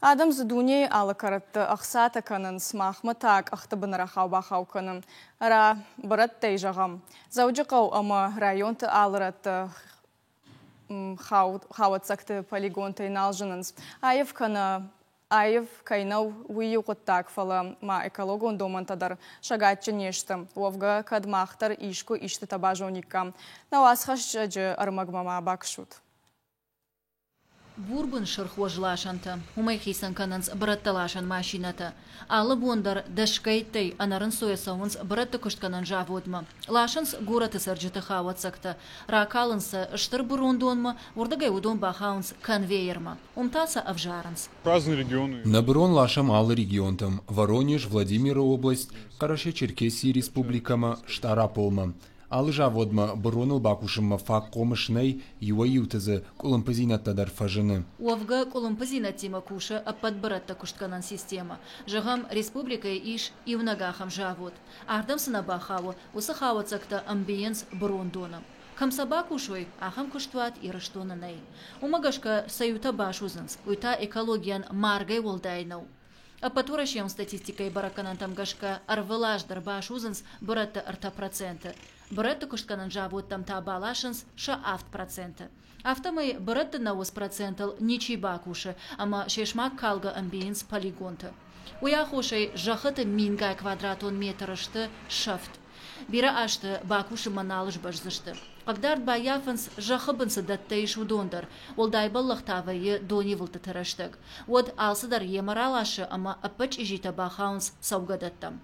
Адам зыдуне алыкарытты ақсаты канын смахмы так ақтыбын рахау бақау канын. Ара бұраттай жағам. Зауджықау ама районты алыратты хауатсакты полигонты иналжыныныз. Айып каны Айып кайнау уйы құттак фалы ма экологон домантадар шагатчы нешті. Овға кадмақтар ишку ишті табажоникка. Науасхаш жы армагмама бакшут. Бурбын шырхуажлашанты, умай хисан кананс братталашан машинаты. Алы бондар дашкайттай анарын соясауынс братты күштканан жаводма. Лашанс гораты сарджыты хаватсакты. Ракалынсы штыр бурондонма, урдагай удон бахаунс конвейерма. Умтаса авжаранс. Разные регионы. На брон лашам алы регионтам. Воронеж, Владимира область, Караши-Черкесии республикама, Штараполма. Алы жаводма броныл бакушымма фак комышнай юа ютызы кулымпызинаттадар фажыны. Уавга кулымпызинаттима куша аппад братта куштканан система. Жагам республика иш ивнагахам жавод. Ардам сына бахаву, усы хавацакта амбиенс брондоном. Камсаба кушой, ахам куштват ирыштонанай. Умагашка саюта башузынс, уйта экологиян маргай волдайнау. Апатурашем статистикой бараканантам гашка арвылаждар башузынс братта арта проценты. Братта куштканан жавод там табалашынс ша авт проценты. Автомай братта на 8% ничи бакуша, ама шешмак калга амбиенс полигонты. Уяхушай жахыты мингай квадратон метрышты шафт. Бира ашты бакуши маналыш башзышты. Когда баяфанс жахыбынсы даттайш удондар, ол дайбаллахтавайы дони вылты тыраштык. Од алсыдар емаралашы, ама апыч ижита бахаунс саугадаттам.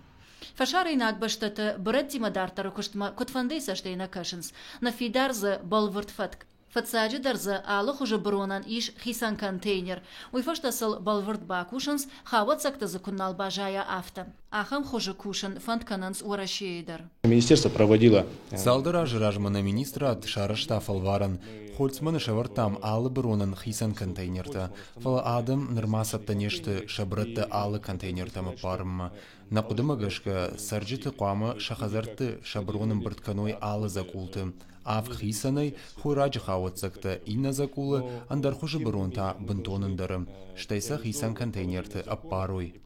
Фашары инагбаштаты брэддима дартары куштма кутфандей саштейна кашынс. На фидарзы балвырт фатк. Фатсаджи дарзы алых уже бронан иш хисан контейнер. Уйфаштасыл балвырт бакушынс хаватсакты закуннал бажая авто. Ахам хуже кушын фанткананс урашейдар. Министерство проводило. Салдыра жражмана министра шарышта фалваран. Хольцманы шавартам алы бронан хисан контейнерта. Фала адам нырмасапта нешті шабрытты алы контейнертамы парымма. Нақудымагашка сарджиты қуамы шахазарты шабронын біртканой алы закулты. Ав хисанай хураджы хаватсакта инна закулы андар хуже бронта бынтонындары. Штайса хисан контейнерты аппаруй.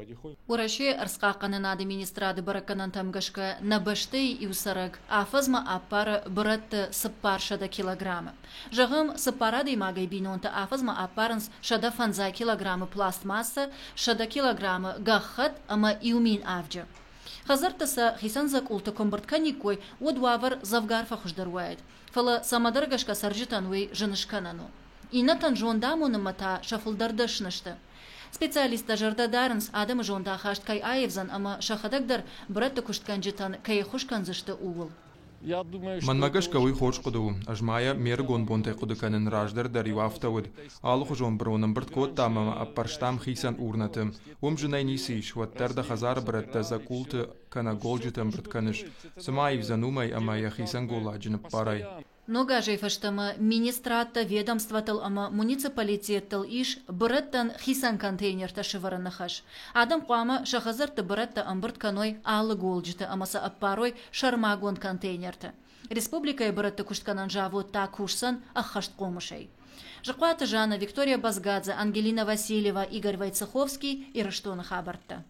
Ураши арскақаны нады министрады бараканан тамгашка набаштай и усараг. Афазма аппары братты сыппар килограммы. Жағым сыппарады имагай бинонта афазма аппарынс шада фанза килограммы пластмасса, шада килограммы гахат, ама иумин авджа. Хазартаса хисан закулты комбыртканикой одвавар завгарфа хуждаруает. Фала самадаргашка сарджитануй жынышканану. Инатан жондамуны мата шафылдардышнышты. Специалиста жардадарынс адам жонда хашткай аевзан, ама шахадагдар братты куштканжитан кай хушканзышты уыл. Манмагашка уй хоч куду, ажмая мергон бонтай кудуканын раждар дар юафтавуд. Алых жон бронам бірткот тамама аппарштам хисан урнаты. Умжынай нисиш, ваттарда хазар братта закулты кана голджитам біртканыш. Самаев занумай, ама я хисан голаджин парай. Нога жайфаштама министратта ведомстватыл ама муниципалитеттыл иш бұраттан хисан контейнер ташывараны хаш. Адам қуама шахазырты бұратта амбыртканой алы голджиты амаса аппарой шармагон контейнерті. Республикай бұратты күштканан жавод та кушсан ахашт қомышай. Жықуаты жана Виктория Базгадзе, Ангелина Васильева, Игорь Вайцеховский и Раштона Хабарта.